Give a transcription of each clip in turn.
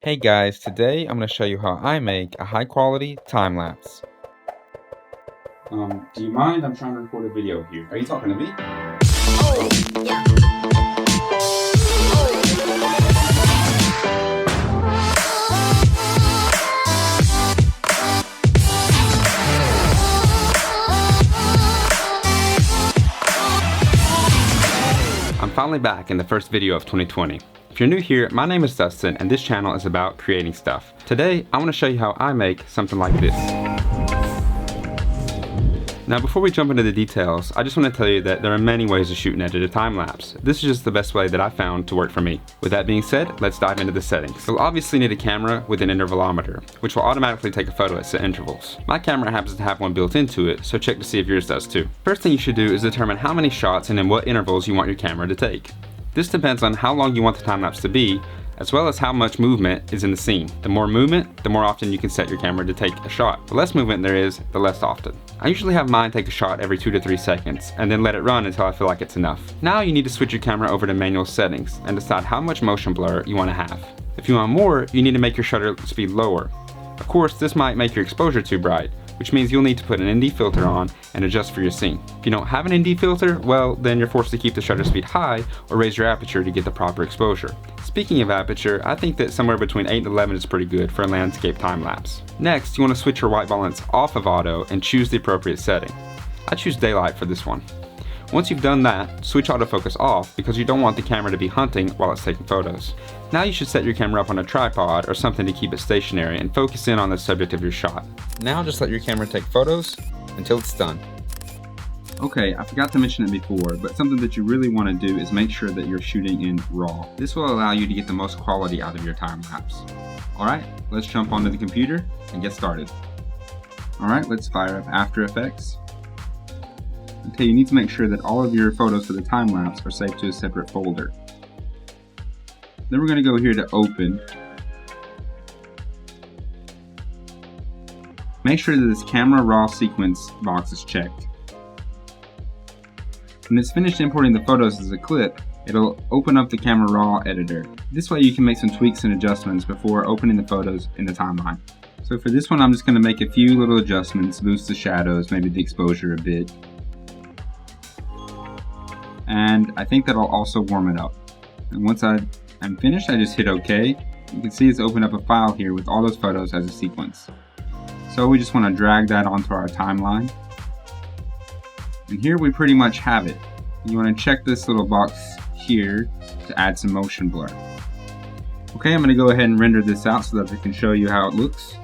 Hey guys, today I'm going to show you how I make a high quality time lapse. Do you mind? I'm trying to record a video here. Are you talking to me? Oh, yeah. I'm finally back in the first video of 2020. If you're new here, my name is Dustin and this channel is about creating stuff. Today, I want to show you how I make something like this. Now before we jump into the details, I just want to tell you that there are many ways to shoot and edit a time lapse. This is just the best way that I found to work for me. With that being said, let's dive into the settings. You'll obviously need a camera with an intervalometer, which will automatically take a photo at set intervals. My camera happens to have one built into it, so check to see if yours does too. First thing you should do is determine how many shots and in what intervals you want your camera to take. This depends on how long you want the time lapse to be, as well as how much movement is in the scene. The more movement, the more often you can set your camera to take a shot. The less movement there is, the less often. I usually have mine take a shot every 2 to 3 seconds, and then let it run until I feel like it's enough. Now you need to switch your camera over to manual settings, and decide how much motion blur you want to have. If you want more, you need to make your shutter speed lower. Of course, this might make your exposure too bright, which means you'll need to put an ND filter on and adjust for your scene. If you don't have an ND filter, well, then you're forced to keep the shutter speed high or raise your aperture to get the proper exposure. Speaking of aperture, I think that somewhere between 8 and 11 is pretty good for a landscape time lapse. Next, you want to switch your white balance off of auto and choose the appropriate setting. I choose daylight for this one. Once you've done that, switch autofocus off because you don't want the camera to be hunting while it's taking photos. Now you should set your camera up on a tripod or something to keep it stationary and focus in on the subject of your shot. Now just let your camera take photos until it's done. Okay, I forgot to mention it before, but something that you really want to do is make sure that you're shooting in RAW. This will allow you to get the most quality out of your time lapse. Alright, let's jump onto the computer and get started. Alright, let's fire up After Effects. Okay, you need to make sure that all of your photos for the time lapse are saved to a separate folder. Then we're going to go here to Open. Make sure that this Camera Raw Sequence box is checked. When it's finished importing the photos as a clip, it'll open up the Camera Raw editor. This way you can make some tweaks and adjustments before opening the photos in the timeline. So for this one, I'm just going to make a few little adjustments, boost the shadows, maybe the exposure a bit. And I think that'll also warm it up. And once I'm finished, I just hit OK. You can see it's opened up a file here with all those photos as a sequence. So we just want to drag that onto our timeline. And here we pretty much have it. You want to check this little box here to add some motion blur. Okay, I'm going to go ahead and render this out so that I can show you how it looks.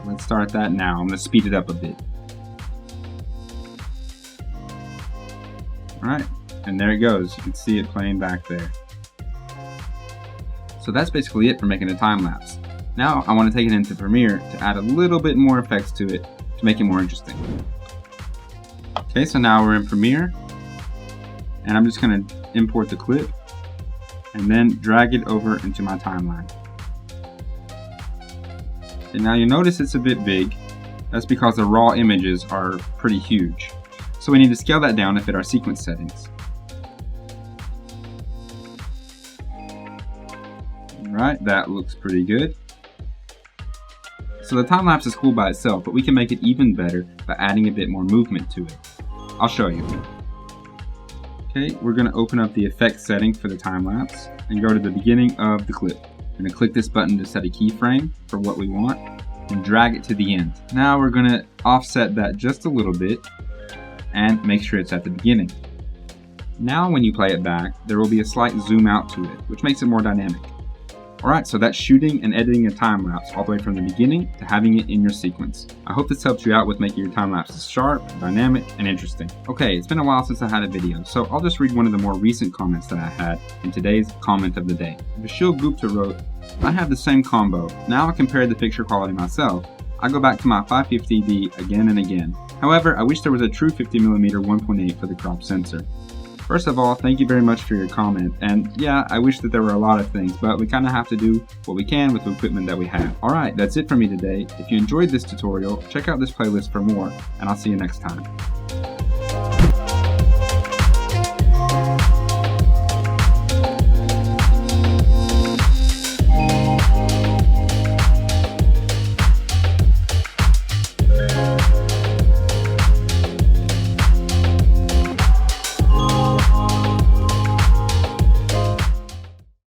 Let's start that now. I'm going to speed it up a bit. Alright. And there it goes. You can see it playing back there. So that's basically it for making a time lapse. Now I want to take it into Premiere to add a little bit more effects to it to make it more interesting. Okay, so now we're in Premiere, and I'm just going to import the clip and then drag it over into my timeline. And now you notice it's a bit big. That's because the raw images are pretty huge. So we need to scale that down to fit our sequence settings. Alright, that looks pretty good. So the time lapse is cool by itself, but we can make it even better by adding a bit more movement to it. I'll show you. Okay, we're going to open up the effects setting for the time lapse and go to the beginning of the clip. We're going to click this button to set a keyframe for what we want and drag it to the end. Now we're going to offset that just a little bit and make sure it's at the beginning. Now when you play it back, there will be a slight zoom out to it, which makes it more dynamic. Alright, so that's shooting and editing a time lapse all the way from the beginning to having it in your sequence. I hope this helps you out with making your time lapses sharp, dynamic, and interesting. Okay, it's been a while since I had a video, so I'll just read one of the more recent comments that I had in today's comment of the day. Vishil Gupta wrote, "I have the same combo. Now I compared the picture quality myself. I go back to my 550D again and again. However, I wish there was a true 50mm 1.8 for the crop sensor." First of all, thank you very much for your comment, and yeah, I wish that there were a lot of things, but we kind of have to do what we can with the equipment that we have. Alright, that's it for me today. If you enjoyed this tutorial, check out this playlist for more, and I'll see you next time.